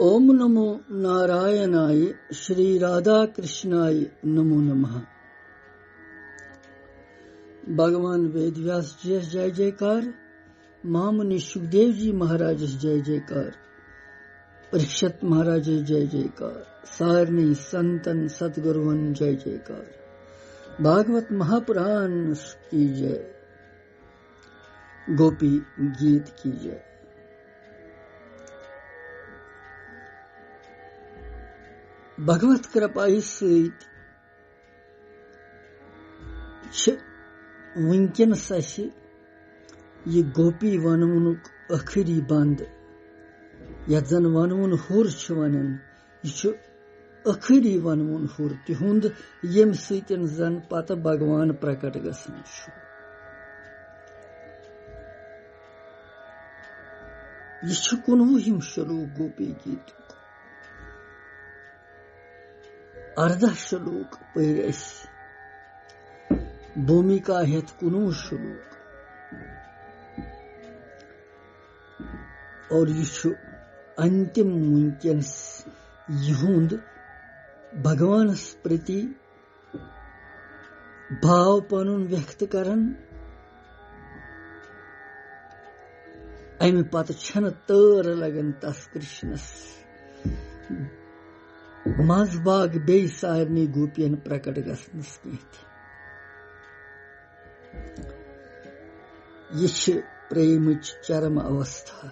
ओम नमो नारायणाय श्री राधा कृष्णाय नमो नमः। भगवान वेदव्यास जी जय जयकार, महामुनि सुखदेव जी महाराज जय जयकार, परीक्षित महाराज जय जयकार, सारणी संतन सतगुरुवन जय जयकार, भागवत महापुराण की जय, गोपी गीत की जय। भगवत कृपाई सहित वुनकस यह गोपी वनवनुक आखिरी बंद यथ जन वनवन हुर वनान, यह आखिरी वनवन हुर तिहुंद यम सतन जन पत भगवान प्रकट गसान। यह 19 श्लोक गोपी गीत 18 श्लोक पर भूमिका हेत 19 श्लोक और यह अंतिम वुनकस यहुंद भगवान प्रति भाव पनुन व्यक्त करन। अमि पत छन तर लगन तस कृष्णस मज बाग बे सारनी गोपियन प्रकट गसनस कह। यह प्रेम चरम अवस्था।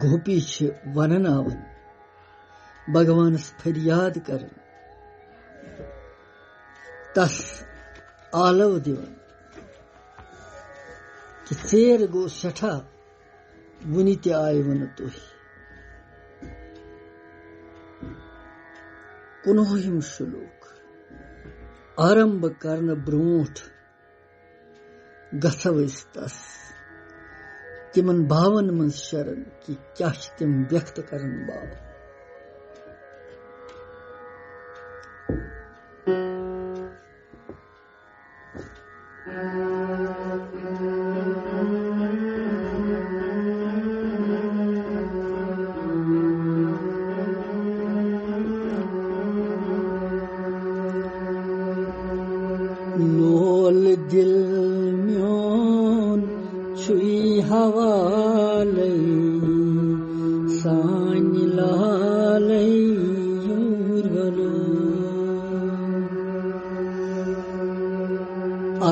गोपी वननावन भगवान फरियाद कर तस आलव दिवन कि चेर गो सठा वुनि ते आय वन तुह। 19 श्लोक आरंभ करन ब्रोठ गसव तस तिमन भावन मन शरण कि क्या तिम व्यक्त करन भाव। लोल दिल म्योन छुई हवालै सानी लालै युरगलो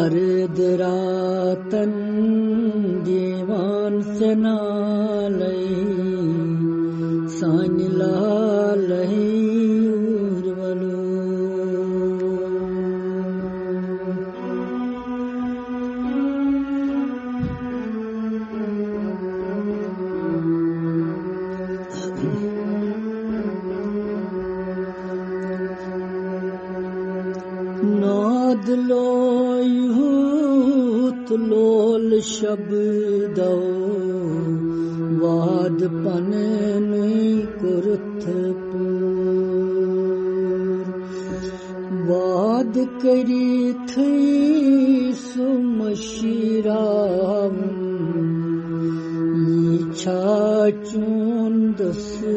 अर्धरातन देवान सनालै सानी लालै युरगलो। नाद लोयुत लोल शब्दो वाद पनन कुरुथपुर वाद करी थी सुमशिराम इच्छा चुंदस्तूर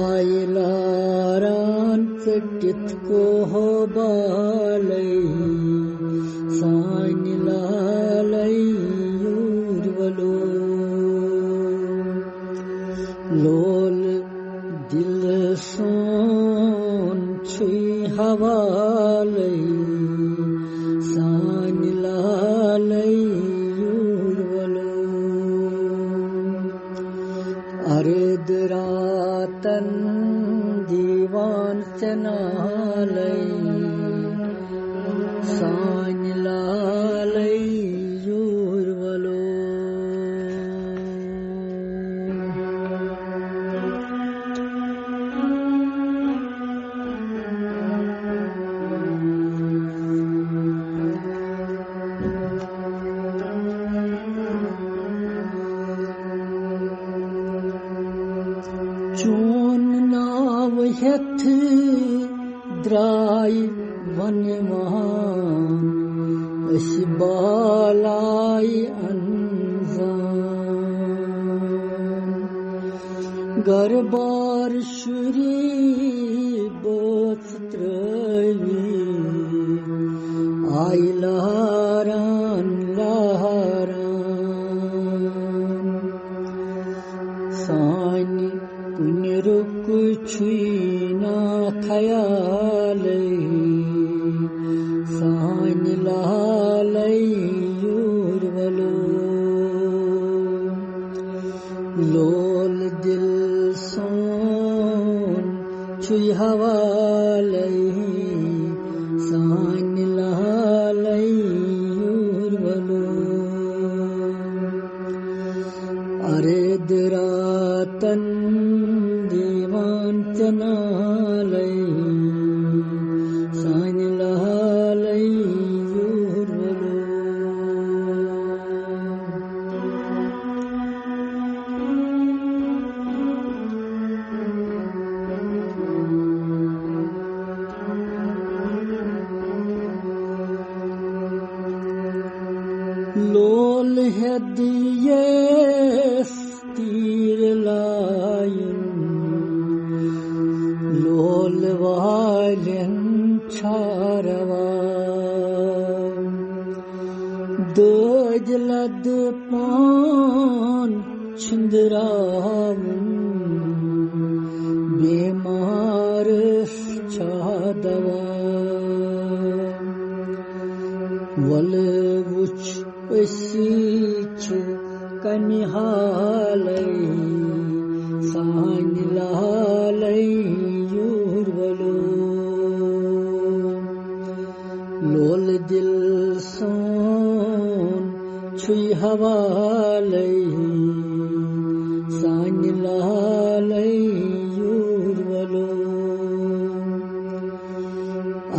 आयलारान चटित को हो बालै सानी लालै युरवलो लोल दिल सोन छुई हवालै सानी लालै युरवलो अर्धरातन दीवान चनालै सानी लालै युरवलो। चून नाव हेथ द्राय वनवान Esbalai anzan Garbar shuri botstravi Ailaran laharan Sani puniruk chuina khayalai Sani lahalai yurvalu Lol dil son chui hawalai Sani lahalai yurvalu Aredratan divan chanalai Sani lahalai yurvalu Lol hediyes tirlayın Lol valen çaravan Dojlad pan çındıravun Bemarız çadavan Valvuç Esiç kanihalai Sanilalai yurvalu Lol dil son chui hawalai Sanilalai yurvalu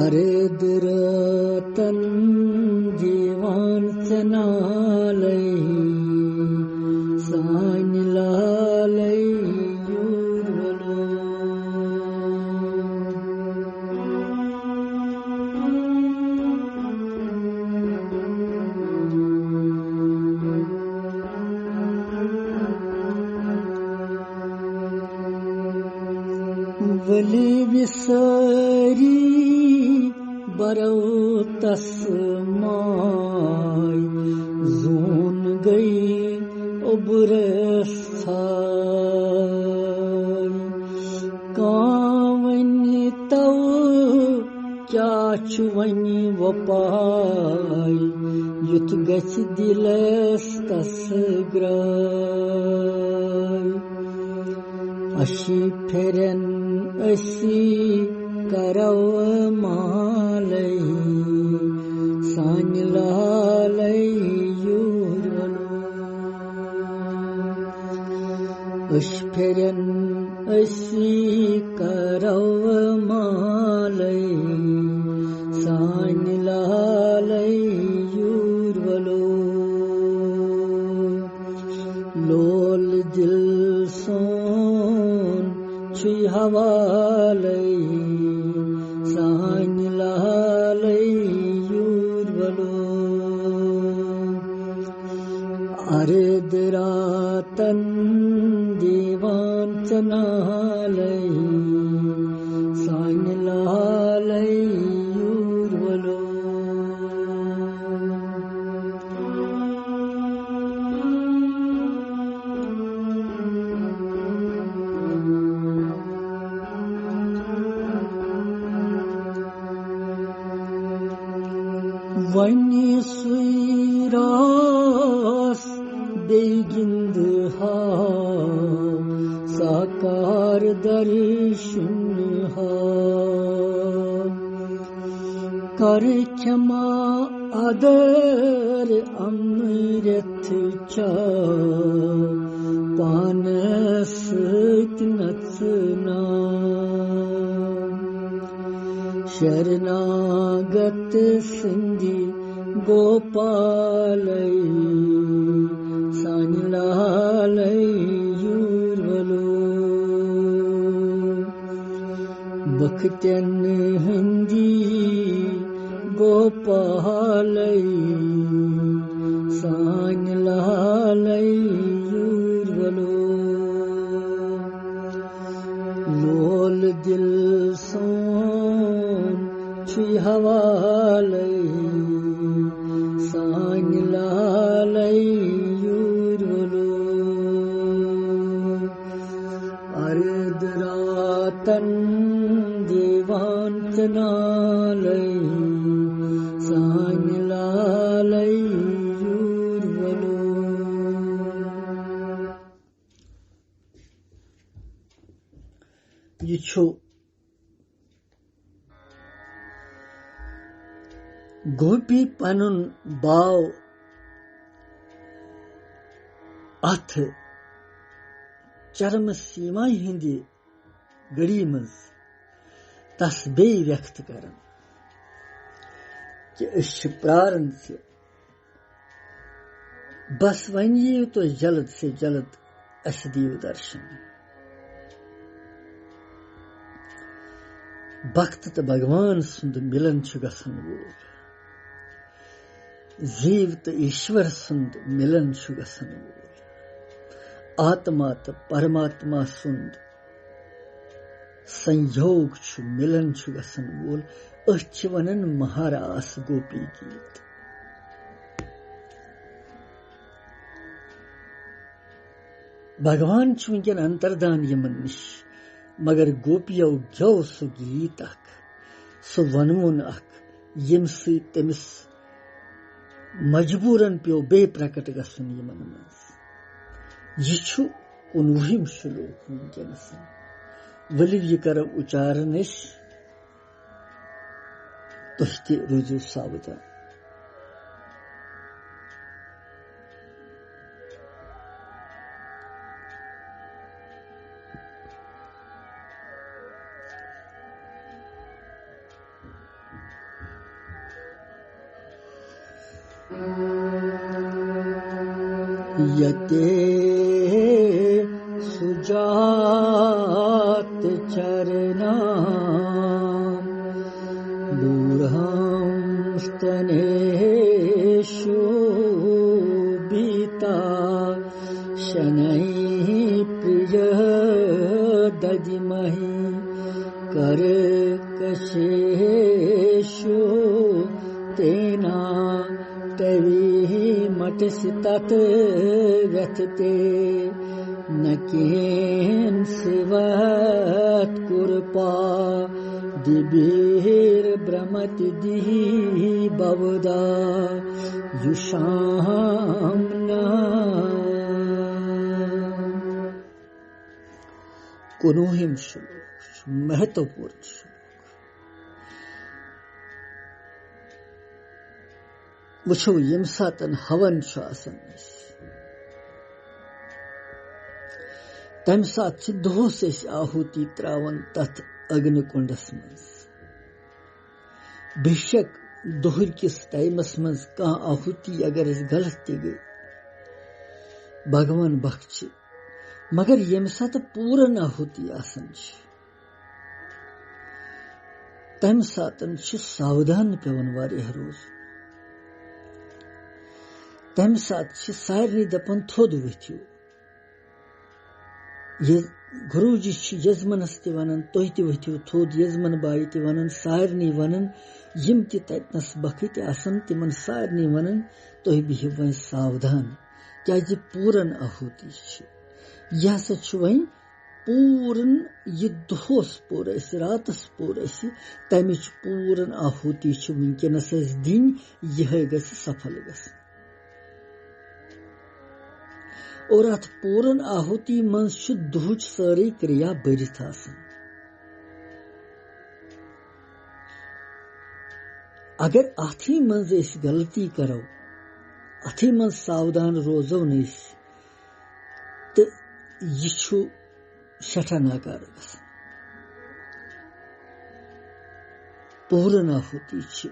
Aredratan divan chanalai Sani lahalai yurvalu Vali visari barau tasmai zon gayi ubrasthai Kavani tav kya chuvani vapai Yut gach diles tasgrai Ashi feren asi karav malai Sani lahalai yurvalu Ashferen asi karav malai Sani lahalai yurvalu Lol dil son chui hawalai Sani lahalai yurvalu Aredratan divan chanalai Sani lahalai yurvalu Vani suiras beygindu ha Sakar darshan ha Kar kama adar amrit cha Panas natna Sharnagat sindhi gopalai Sani lahalai yurvalu Bakten hindi गोपालै सान लालै युरवलो लोल दिल सोन छुई हवालै सान लालै युरवलो अर्ध रातन देवांतनालै सान लालै युरवलो ये छो गोपी पनुन बाव अथ चरम सीमा हिंदी गड़ी मज तस बे व्यक्त करन कि प्रारन से बस वन यीव तो जल्द से जल्द अस दीव दर्शन भक्त तो भगवान सुंद मिलन गसन वोल जीव तो ईश्वर सुंद मिलन गसन वोल आत्मा तो परमात्मा सुंद संयोग मिलन गसन वोल वनन महारास गोपी गीत भगवान वनकन अंतर्दान यमन निश मगर गोपियों गो सो गीत सो वनमुन यम तमिस मजबूरन पे बे प्रकट गसन यमन मज यह 19 श्लोक वनकनस वलिव यह करो उच्चारण तुह ते रूजू सावधान यते सुजात चरना दूरहं स्तनेषु बीता शनैः प्रिय ददिमहि करकशेषु तेना तविः मटसि तत् व्यथते न केन सिवत कुरपा दिबीर ब्रह्मति दिहि बवदा युषामना कुनोहिम श्लोक महत्वपूर्ण श्लोक वुछो यम सातन हवन आसन तम सात दोहस आहुति त्रावन तथ अग्निकुंडस मज बेशक दोहर किस टाइमस मज कह आहुति अगर गलत ते गई भगवान बख्श मगर यम सात पूरन आहुति आसन तम सातन सावधान पेवन वारिया रोज तम सात सारे दपन थोद वथियो ये गुरुजी यजमनस ते वनन तुह ते वथियो थोद यजमन बाई ते वनन सारनी वनन यम ते ततनस बखत आसन तिमन सारनी वनन तुह बिहिव वन सावधान क्या पूरन आहुति यह सा वह पूरन यह दोहस पूर रातस पूर तमिच पूरन आहुति वनकनस दिन यह गस सफल गस और अत पूरन आहुति मज दुहच सारी क्रिया बरित आसन अगर अथी मज गलती करो अथी मज सावधान रोजो नस तो यह सठा नाकार गसन पूरन आहुति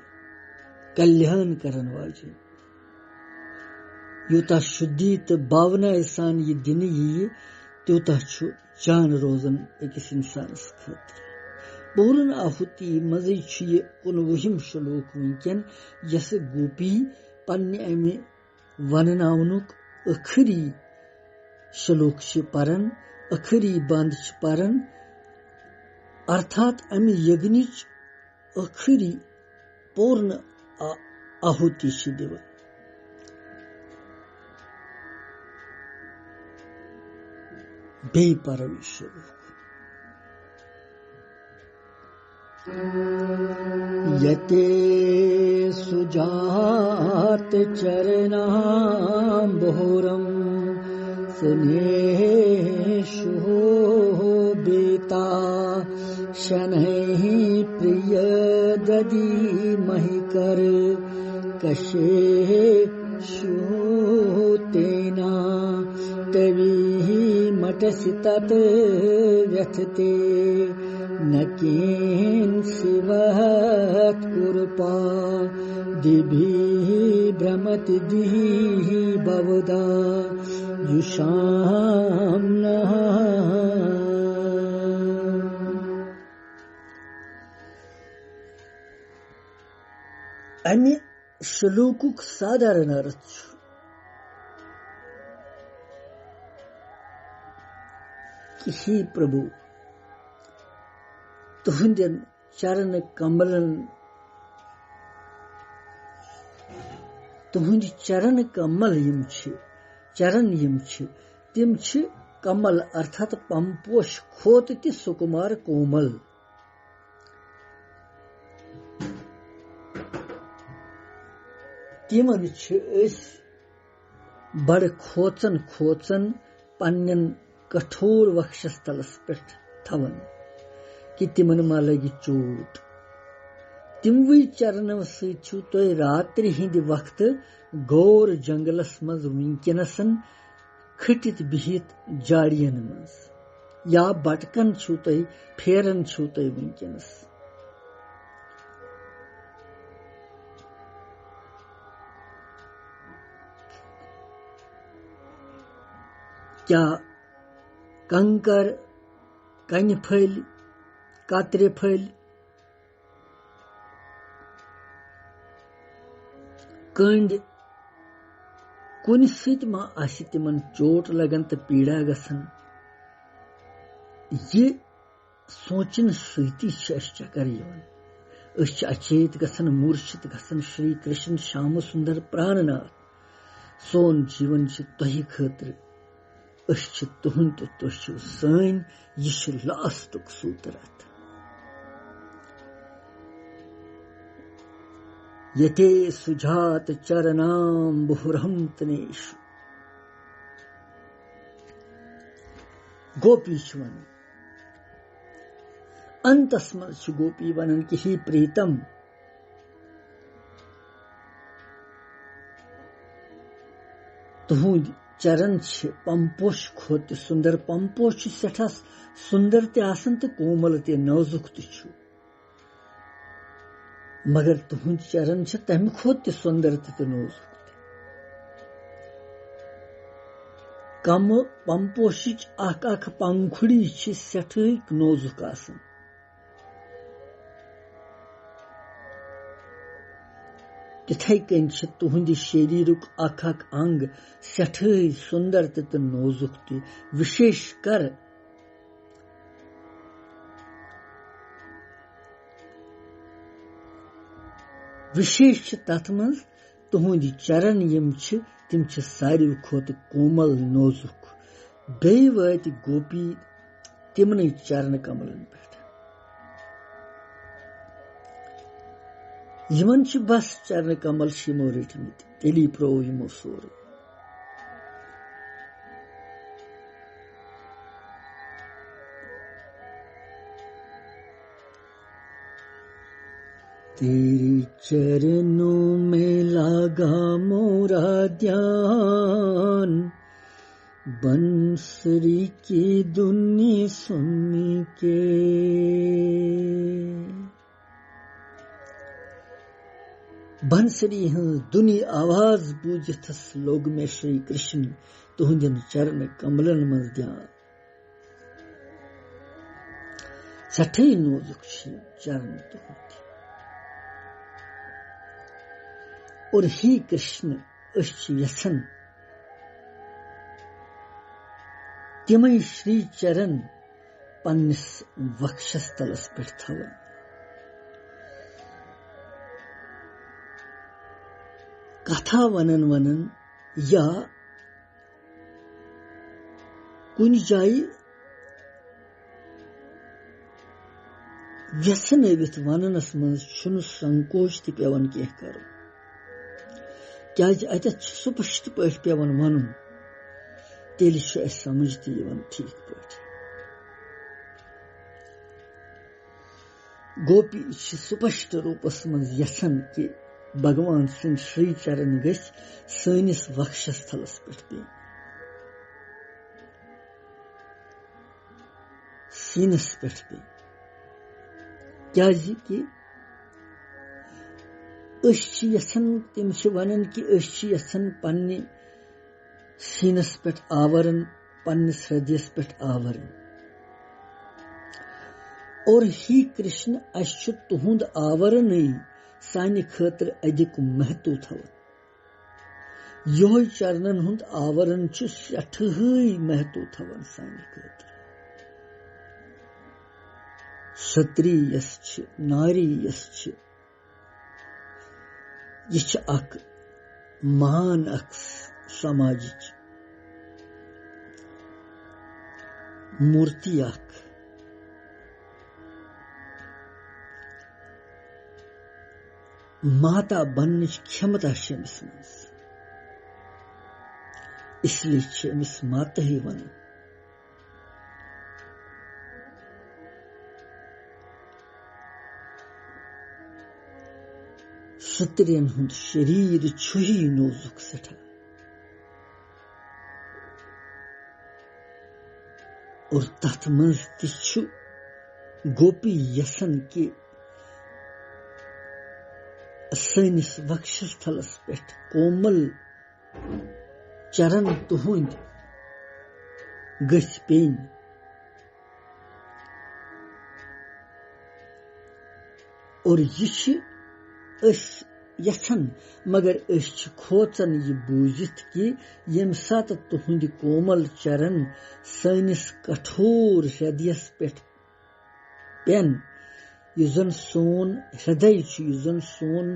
कल्याण करन वाजिन यूता शुद्धि तो भावना सान यह दिन यी त्यूता जान रोजन अकिस इंसानस खतर पूर्ण आहुति मज कुनवुहिम श्लोक वनकन यस गोपी पन्ने अमि वननावनुक अखरी श्लोक परन अखरी बंद परन अर्थात अमि यज्ञिच अखरी पूर्ण आहुति दिवन बे परमेश्वर यते सुजात चरणाम्बोरम स्नेशो बेता शनैः प्रिय ददी महिकर कशे शूतेना तवीः मटसि तत् व्यथते न किंसिवत् कुरुपा दिभिः भ्रमति दिः बहुधा युषां नः अन्य श्लोकुक साधारण अर्थ कि हे प्रभु तुहंदन चरण कमलन तुहंद चरण कमल यम चरण यम तिम कमल अर्थात पंपोश खोत ति सुकुमार कोमल तिमन बड़ खोचन खोचन पन्न कठोर वक्षस्थलस पे थवन कि तिमन मा लगी चोट तिमवी चरणव सु तोय रात्रि हिंद वक्त गौर जंगलस मज विंकनसन खटित बिहित जाड़ियन मज या बटकन छु तोय फेरन छु तोय विंकनस क्या कंकर कन फल कात्रे फल कंड कुन सित मा आसि तिमन चोट लगन तो पीड़ा गसन ये सोचन सती चक्कर यवन अचेत गसन मूर्छित गसन श्री कृष्ण श्याम सुंदर प्राणनाथ सोन जीवन तोहि खतर तुहन तो तुझु सन यह लास्टुक सूत्रत यते सुजात चरणाम्बुरम तनेषु गोपी वन अंतस्मल गोपी वनन कि ही प्रीतम तुहद चरण पंपोश खोत सुंदर पंपोश सठा सुंदर तसन तो कोमल ते नाजुक तु मगर तुहद चरण तम खोत सुंदर तो नाजुक कम पंपोश अख पंखुड़ी सठक नाजुक आसन तिथे कन तुहंद शरीरुक अख अंग सठ सुंदर तो नाजुक विशेष कर विशेष तथ मज तुहंद चरण यम तिम सारे खोत कोमल नाजुक बे वत गोपी तिमन चरण कमलन पे यमन बस चरण कमल यमो रटमत तेली प्रो यमो सोर तेरे चरणों में लगा मोरा ध्यान बंसरी की धुनी सुन के बंसरी दुनी आवाज बूझथस लोग में श्री कृष्ण तुहंदन चरण कमलन मज ध्यान सठे नोजुक चरण तुहंद और ही कृष्ण यसन तिमय श्री चरण पन्निस वक्षस्थलस पे थवन कथा वनन वनन या कुन जाय व्यसनवित वननस मज छुन संकोच ति पेवन केह कर क्या अत स्पष्ट पे पेवन वन तेल समझती ठीक पे गोपी स्पष्ट रूपस मज यसन कि भगवान सिंह श्री चरण गस सनिस वक्षस्थलस पे सीनस पे क्या कि यसन तम वन कि यसन पन्ने सीनस पे आवरण पन्निस हृदयस पे आवरण और ही कृष्ण अश तुहुंद आवरण सानि खतर अधिक महत्व थवन यो चरणन हुंद आवरण सठहई महत्व थवन सानि खतर क्षत्रि यस नारी यस यह अख महान अख समाज मूर्ति अख माता बनने क्षमता अमिस मज इसलिए अमिस माता ही वन क्षत्रियन हुंद शरीर छुही नोजुक सठा और तथ मज छु गोपी यसन के सनिस वक्षस्थलस पे कोमल चरण तुहुंद गस पेन और यह यसन मगर खोचन यह बूझित कि यम सात तुहुंद कोमल चरण सनिस कठोर हृदयस पे पेन युजन सोन हृदय युजन सोन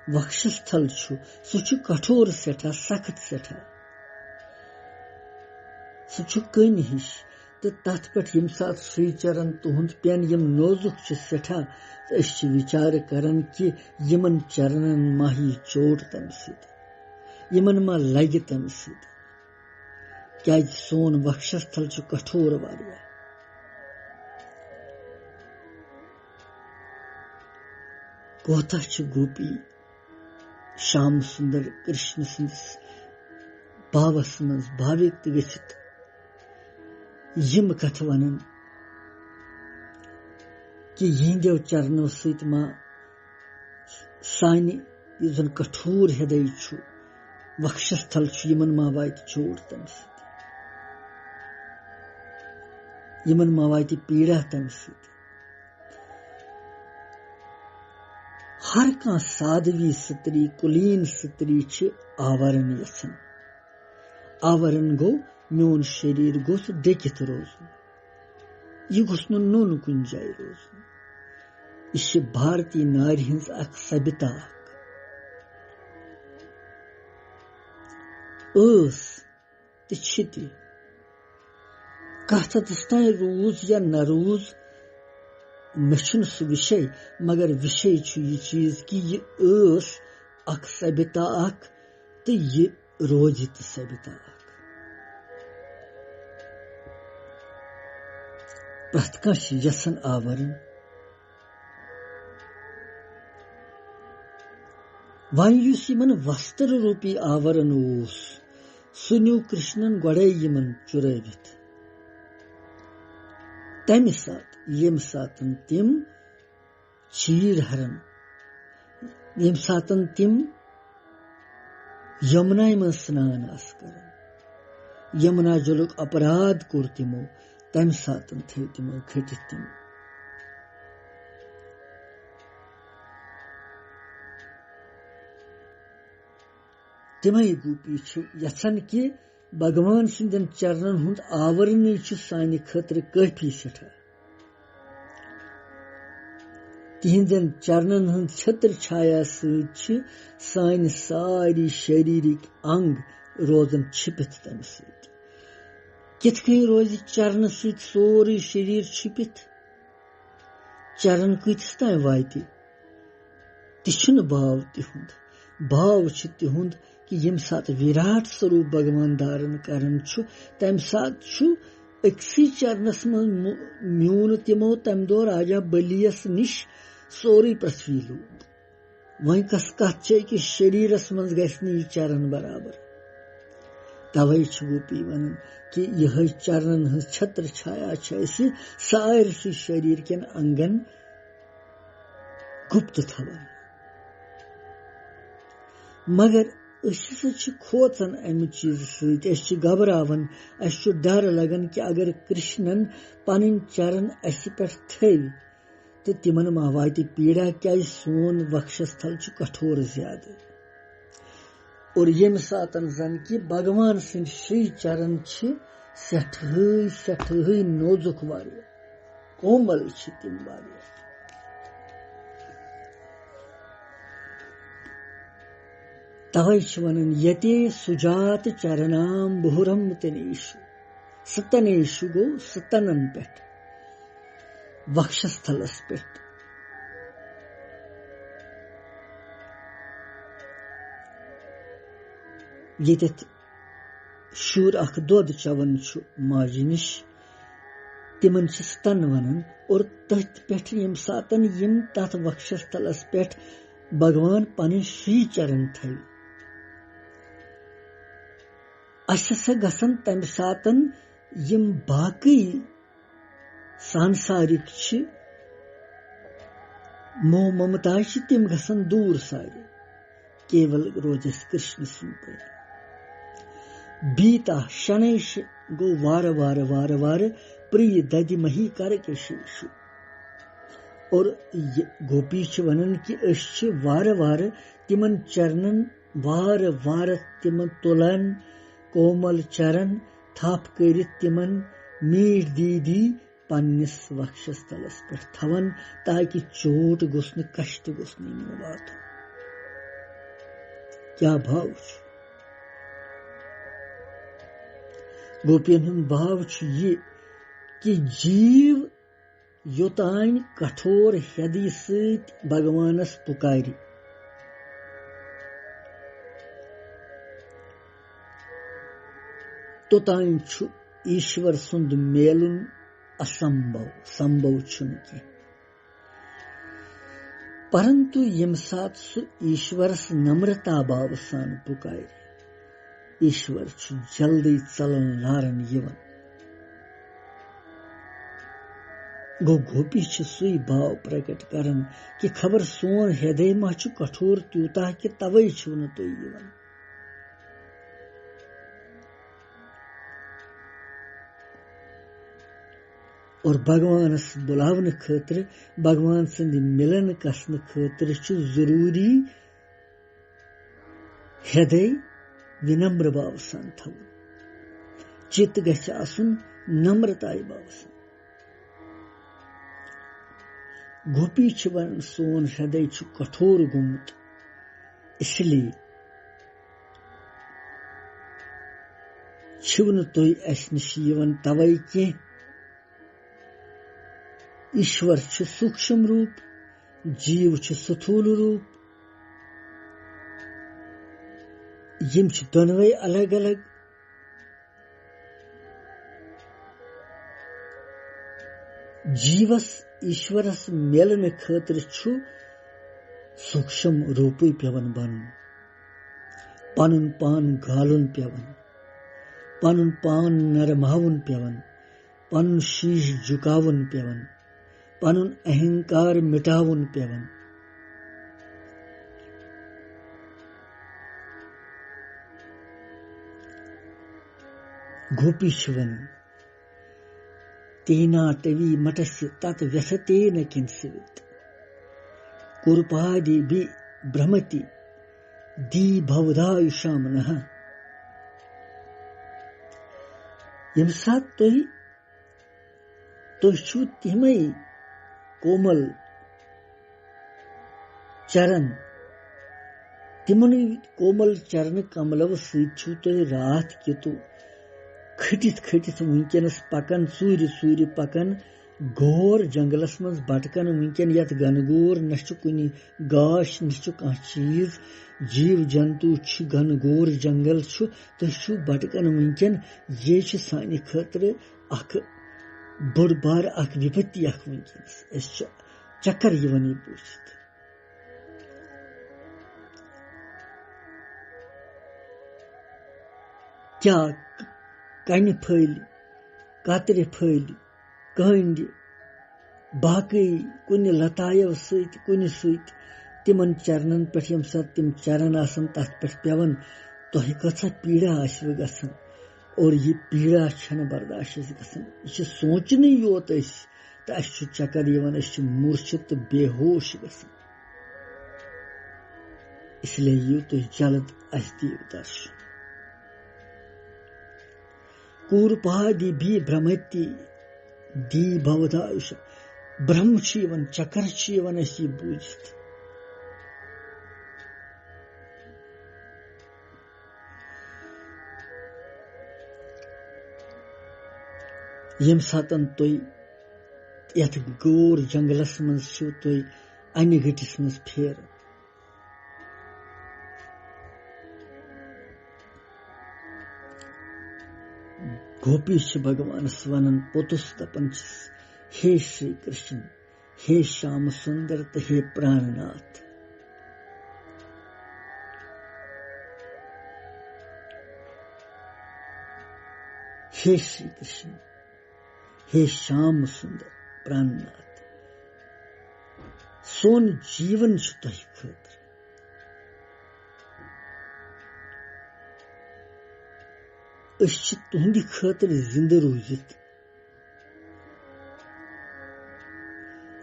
वक्षस्थल सह कठोर सठा सख्त सठा सह कन हिश तो तथ पे यम सात श्री चरण तुहुंद पेन यम नोजुक सठा विचार करन कि यमन चरणन मा ही चोट तम यमन मा लगे तम क्या सोन वक्षस्थल कठोर वारिया कोता गोपी श्याम सुंदर कृष्ण सिंस भावस मज भाविक गसित यम कथ वनन कि यहंदो चरणों सत मा सानि जन कठोर हृदय वक्षस्थल यमन मा वात चोट तम यमन मा वात पीड़ा तम हर कह साध्वी स्त्री कुलीन स्त्री आवरण यसन आवरण गो मोन शरीर गोस डेकित रोजन यह गोस नोन कुन जाय रोजन यह भारतीय नारी हंस अख सभ्यता कथस तान रूज या न रूज मे सह विषय मगर विषय यह चीज कि यह अख सभ्यता अख तो यह रोज त सभ्यता अख प्रथ कह यसन आवरण वन यमन वस्त्र रूपी आवरण सह न्यू कृष्णन गोड़े यमन चुरावित तमि सात यम सातन तिम चीर हरन यम सातन तिम यमुना में स्नान आस करन यमुना जलुक अपराध कोर तिमो तमि सातन थे तिमो खटित तिम तिमई गोपी यछन कि भगवान सिंदन चरणन हुंद आवरण सानि खतर काफी सठा तिहिंदन चरणन हुंद छत्र छाया सानि सारी शारीरिक अंग रोजन छिपित तम सत कित कहीं रोज चरण सत सोरे शरीर छिपित चरण कतिस ताम वाति तिछुन भाव तिहुंद भाव तिहुंद कि यम सात विराट स्वरूप भगवान धारण करन तम सात अक्सी चरणस मन म्यून तिमो तम दो राजा बलियस निश सोरे पृथ्वी लूब वह कस कत कि शरीरस मज गि चरण बराबर तवे गोपी वन कि यह चरणन हज छत्र छाया सारसी शरीर कन अंगन गुप्त थवन मगर खोचन अमि चीज सत घबरावन डर लगन कि अगर कृष्णन पन चरण अस पे थव तो तिमन मा वात पीड़ा क्या सोन वक्षस्थल कठोर ज्यादा और यम सातन जन कि भगवान सिंह श्री चरण सठहै नोजुक वारिया कोमल तिम वारिया तवै वनन यते सुजात चरणाम बुहुरम तनेषु सतनेषु गो सतनन पे वक्षस्थलस पे येत शूर अख दोद चवन माजि निश तिमन स्तन वनन और तथ पे यम सातन यम तथ वक्षस्थलस पे भगवान पन श्री चरण थव असा गसन तम सातन यम बाकी सांसारिक मोह ममता तिम गसन दूर सारे केवल रोजस कृष्ण सुन पे बीता शनैश गो वार वार वार वार प्रिय ददि मही कर के शीशु और गोपी वनन कि वार वार तिमन चरणन वार वार तिमन तुलन कोमल चरण थप कर तिमन मीठ दीदी पन्निस वक्षस्थलस पे थवन ताकि चोट गोस न कष्ट गोस न वात क्या भाव गोपियन हुंद भाव ये कि जीव योतान कठोर हृदय सत भगवानस पुकारी तोतान ईश्वर सुंद मेलुन असंभव संभव की परंतु यम सात ईश्वरस नम्रता भाव सान पुकार ईश्वर जल्दी चलन लारन यवन गो गोपी सुई भाव प्रकट करन कि खबर सोन हृदय मा कठोर त्यूता कि तवे न तुम यवन और भगवान बुलावन खतर भगवान सिंध मिलन कसन खतर जरूरी हृदय विनम्र भाव सान थवन चित गछ आसुन नम्रताय भाव सान गोपी वन सोन हृदय कठोर गुमुत इसलिए तुम अस नश तवे कह ईश्वर सूक्ष्म रूप जीव स्थूल रूप यम दोनवे अलग अलग जीवस ईश्वरस मेलन खतर सूक्ष्म रूप पेवन बन पनुन पान गालुन पेवन पनुन पान नरमावन पेवन पनुन शीश झुकावन पेवन पनुन अहंकार मिटावन पेवन गोपी शिवन तेना तवी मटस्य तत् व्यसतेन किंसित कुरुपादि भी भ्रमति दी भवदायुषामनः यम सात तुह छु तिमै कोमल चरण तिमन कोमल चरण कमलव सत छु तुह रात केतु खटित खटित वुनकनस पकन सूर्य सूर्य पकन घोर जंगलस मज भटकन वुनकन यत घनघोर न कुन गाश न कह चीज जीव जंतु घनघोर जंगल तुह भटकन वुनकन ये सान खतर अख बड़ बार अख विपत्ति अख वुनकनस चक्कर यवन पूछित क्या कन फल कतर फल कंड बाकी कुन लतायव सत तिमन चरणन पे यम सात तिम चरण आसन तथ पे पेवन तुह कथा पीड़ा आसव गसन और ये पीड़ा छन बर्दाश्त गसन यह सोचन योत तो अस चक्कर यवन मूर्छित तो बेहोश गसन इसलिए यू तुह जल्द अस दियो दर्शन कूर्पादि भी भ्रमति दी भवदायुष ब्रह्म यवन चक्कर यवन अस बूझित यम सातन तुह यथ गौर जंगलस मज तुह अन गटिस मज फेर गोपी भगवानस वनन पोतुस दपन हे श्री कृष्ण हे श्याम सुंदर तो हे प्राणनाथ हे श्री कृष्ण हे श्याम सुंदर प्राणनाथ सोन जीवन तुह खतर तुंद खतर जिंद रूजित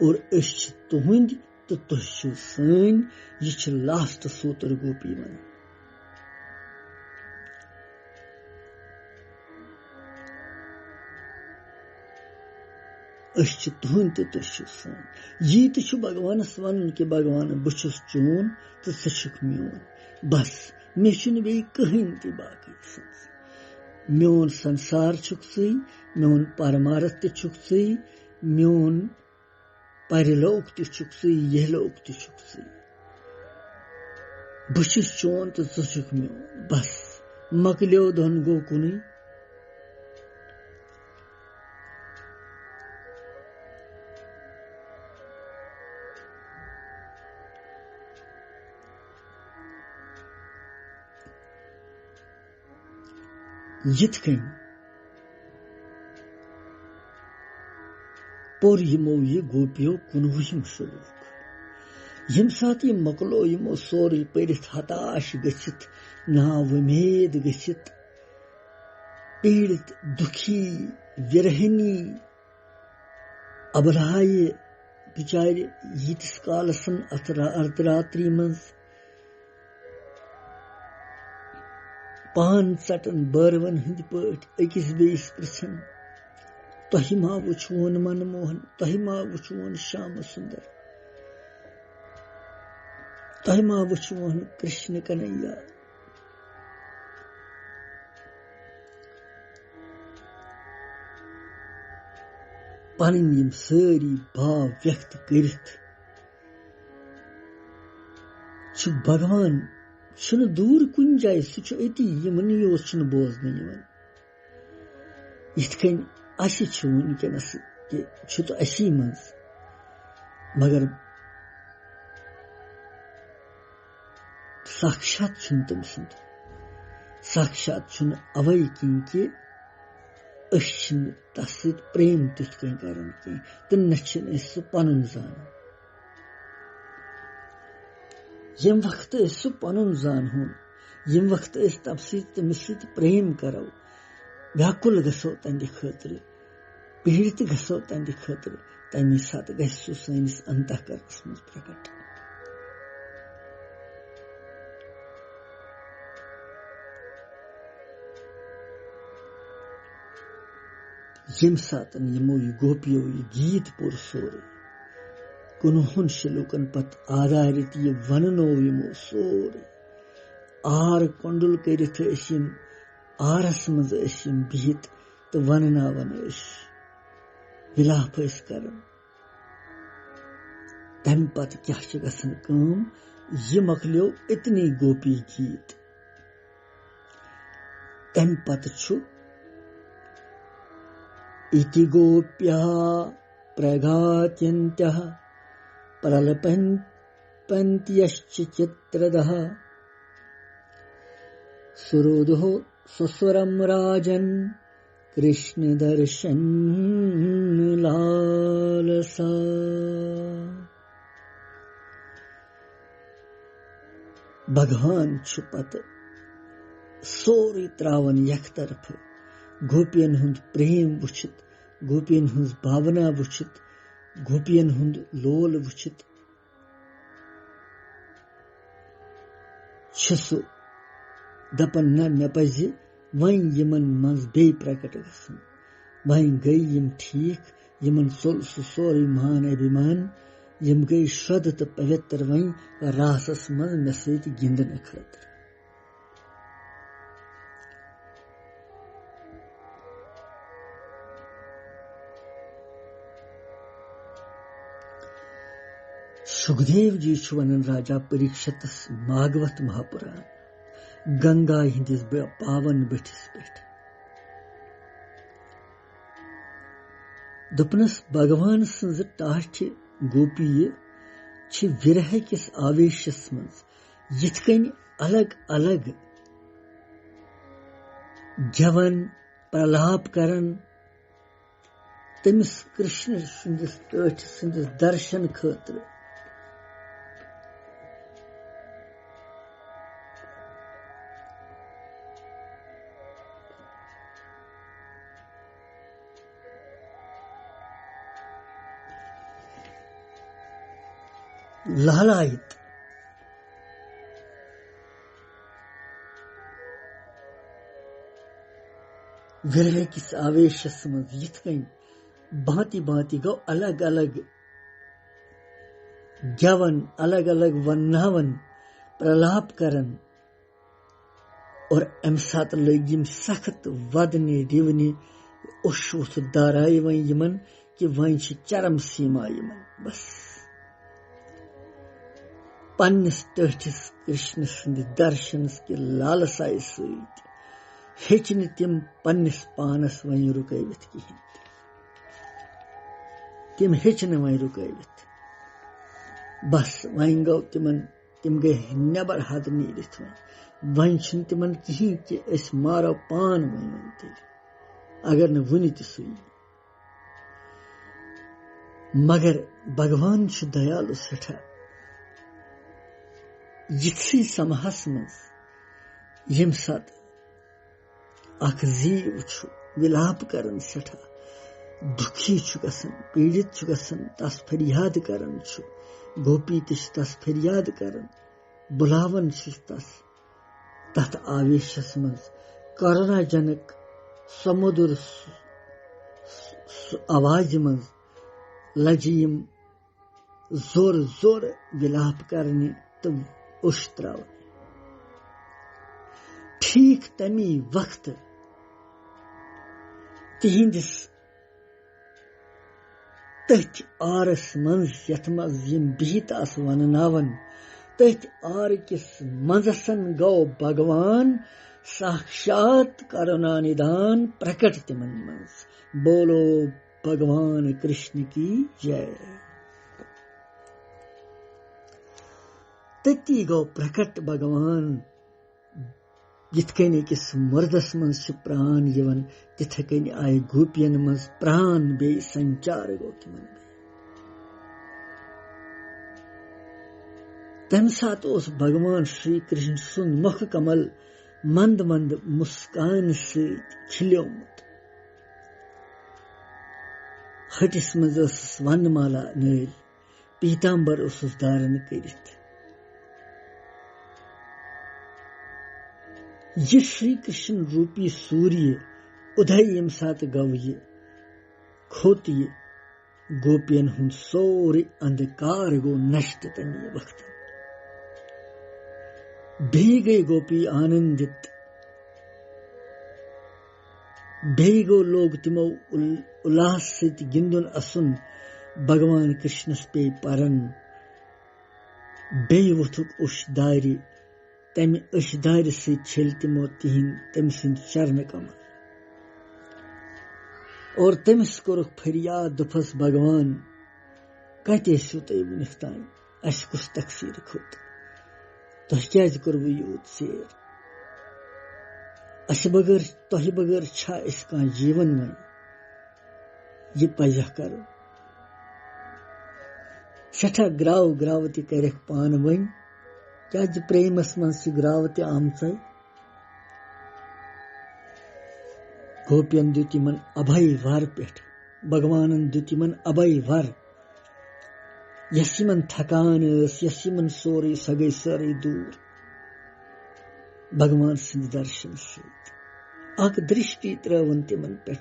और तुंद तो तुह सन यह लास्ट सोतर गोपी वन तुहद तो तुह सन यी तो भगवानस वन कि भगवान बहुस चोन तो सह मोन बस मे बे कहीं ते बाकी मोन संसार सी मोन परमारथ ती मोन परलोक ती यहलोक ती बहुस चोन तो ज़ुक मोन बस मकलो धन गो कुन यिथ कन पोर यमो यह गोपियों कुनवुहिम श्लोक यम सात यह मकलो यमो सोरे परित हताश गसित नाउमेद गसित पीड़ित दुखी विरहिनी अबलाय बिचार यीतिस कालसन अर्धरात्रि मज पान चटन बरवन हंद पट अकिस बेस पृछन तुह मा वुचवन मनमोहन तुह मा वुचवन श्याम सुंदर तुह मा वुचवन कृष्ण कन्हैया पन यम सारी भाव व्यक्त करित भगवान दूर कुन जाए सह अति यमन योत बोजन यन वनकनस तो असी मज मगर साक्षात तम सुंद साक्षात अवै कह कि तस प्रेम तिथ कह कर तो न सह पन जान यम वक्त सह पन जान यम वक्त तम तमिस प्रेम करो व्याकुल गो तंद खतर पीड़ित गो तंद खतर तमी सत ग सनिस अंतःकरणस मज प्रकट यम सातन यमो यह गोपियों यह गीत पुर सोरे कुनहुन शिलुकन पत आधारित यह वननो यमो सोरे आर कोंडुल करिथ अशिम आरस मज अशिम बिहित तो वननावन अश विलाप अस करन तम पत क्या छ गसन कम यह मकलियो इतनी गोपी गीत तम पत छु इति गोप्या प्रघात्यन्त्यः प्रलपन्त्यश्च चित्रदः सुरोदो सुस्वरं राजन् कृष्ण दर्शन लालसा भगवान छुपत सोरी त्रावन यक तरफ गोपियन हुंद प्रेम वुचित गोपियन हुंद भावना वुचित गोपियन हुंद लोल वुचित छसु दपन न पज वन यमन मज बे प्रकट गसन वन गई यम ठीक यमन सोल सोरी मान अभिमान यम गई शुद्ध तो पवित्र वन रासस मज मे सत गिंदन खतर सुखदेव जी वन राजा परीक्षितस भागवत महापुराण गंगा हिंदिस पावन बठिस पे दुपनस भगवान सज टाठ गोपी विरह किस आवेशस मज यिथकन अलग अलग गवन प्रलाप करन तमिस कृष्ण सन्दस टाठ सन्दस दर्शन खतर लालायित विरह किस आवेशस मज यिथकन भांति भांति गो अलग अलग गवन अलग अलग वन्नावन प्रलाप करन और अम सात लगिम सख्त वदने दिवने उशुथ दाराय वन यमन कि वन चरम सीमा यमन बस पन्निस टठिस कृष्ण सन्द दर्शनस के लालसाय सत हेचन तिम पन्निस पानस वन रुकवित कहें तिम हेचन वन रुकवित बस वन गो तिम गई नबर हद नीरित वन तिमन कहें कि अस मारो पान वन तेल अगर न वन तुई मगर भगवान दयालु सठा यिथसी समहस मज यम सात अख जीव विलाप करन सठा दुखी गसन पीड़ित गसन तस फरियाद करन गोपी तस फरियाद करन बुलावन तस तथ आवेशस मज करुणाजनक समुद्र आवाज मज लजीम जोर जोर विलाप करने तो उश्त्राव ठीक तमी वक्त तिहिंदिस तथ आरस मंज यथ मज यम बिहित आस वननावन तथ आर किस मंजसन गौ भगवान साक्षात करुणा निदान प्रकट तिमन मंज बोलो भगवान कृष्ण की जय तती गो प्रकट भगवान जिथकन अकिस मर्दस मज प्राण यवन तिथकन आय गोपियन मज प्राण बे संचार गो तिमन तम सात उस भगवान श्री कृष्ण सुन मुख कमल मंद मंद मुस्कान से खिल्योमुत हटिस मज वनमाला नल पीतांबर उसुस धारण करित ये श्री कृष्ण रूपी सूर्य उदय यम सात गव खोत ये गोपियन हुन सोरे अंधकार गो नष्ट तमी वक्त भी गई गोपी आनंदित बेगो लोग तिमो उल्लास से गिंदुन असुन भगवान कृष्ण पे परन बे वुथुक उशदारी तमि उशदारी से छेल तिमो तिहिन तम सिंद चरण कमल और तमिस कोरुख फरियाद दुफस भगवान कते सुते वनिस्तान अस कुछ तकसीर खुद तो क्या करबु यूत सेर अस बगर तोहि बगर छा इसका जीवन में ये पजह करो सठा ग्राव ग्रावती करख पान वन क्या प्रेमस मन ग्रावती आमच गोपियन द्युतिमन अभय वर पे भगवानन द्युतिमन अभय वर यसिमन थकान यसिमन सोरे सगै सारे दूर भगवान सिंध दर्शन सत अख दृष्टि त्रवन तिमन पे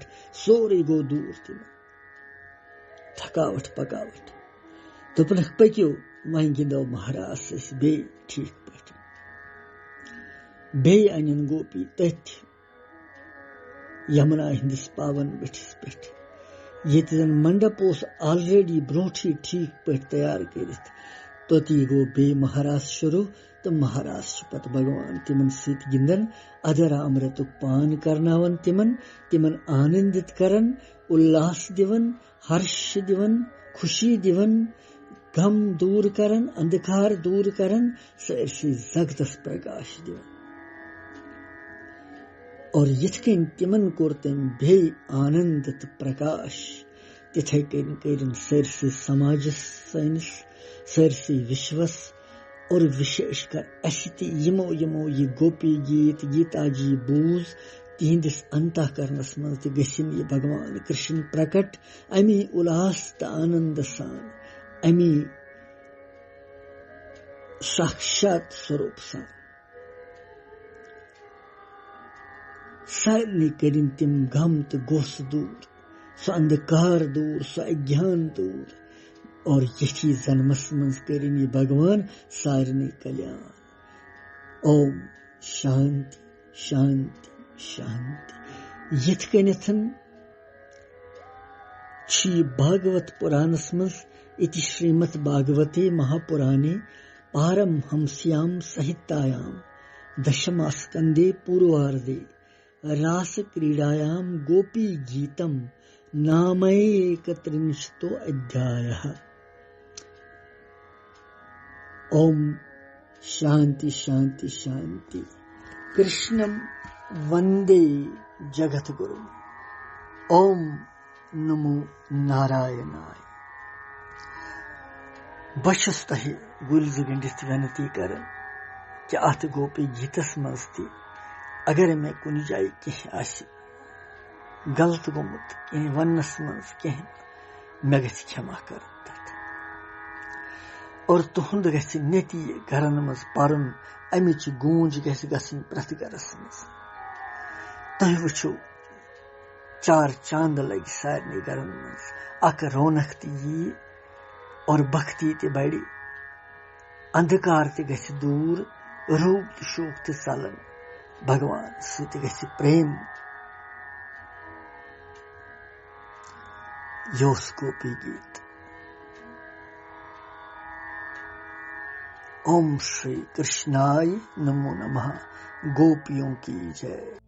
सोरे गो दूर तिमन थकावट पकावट दोपन पक्यो वह गिंदो महाराज बे ठीक पे बे अन गोपी तथ यमुना हिंदिस पावन बठिस पे ये मंडप ऑलरेडी ब्रोठी ठीक पे तैयार कर तोती गो बे महाराज शुरू तो महाराज पत भगवान तिमन सत गिंदन अदरा अमृतुक पान करनावन तिमन तिमन आनंदित करन उल्लास दिवन हर्ष दिवन खुशी दिवन गम दूर करन अंधकार दूर करन सरसी जगदस प्रकाश दिवन और यथकन तिमन कोरतन भे आनंदित प्रकाश तिथे कन सरसी समाज साइंस सरसी विश्वस और विशेषकर असिति यमो यमो ये गोपी गीत गीताजी बूज तिहंदिस अंतः करनस मज गसिन ये भगवान कृष्ण प्रकट अमी उल्लास त आनंद सान अमी साक्षात स्वरूप सान सारनी करिन तिम गम तो गोस दूर सो अंधकार दूर सो अज्ञान दूर और यही जन्मस मंज करिन ये भगवान सारनी कल्याण ओम शांति शांति शांति यथकनथन छी भागवत पुराणस मंज इति श्रीमद भागवते महापुराणे पारमहंस्याम संहितायाम दशमस्कंदे पूर्वार्धे रास क्रीडायाम गोपी गीतम नामैकत्रिंशतो अध्यायः। ओम शांति शांति शांति। कृष्णं वंदे जगत गुरु। ओम नमो नारायणाय। बशस तहे गुलज गंडित विनती करन कि अत गोपी गीतस मज ति अगर मैं कुन जाय कह गलत गोमुत कह वनस मज कह मे गि क्षमा कर और तुहद गि नेति घरन मज परन अमिच गूंज गि प्रत गरस मज तुह वुचो चार चांद लग सारे घरन मज अक रौनक ती और भक्ति ते बड़ी अंधकार ते गि दूर रूप शोक ते चलन भगवान सत गि प्रेम योस गोपी गीत। ओम श्री कृष्णाय नमो नमः। गोपियों की जय।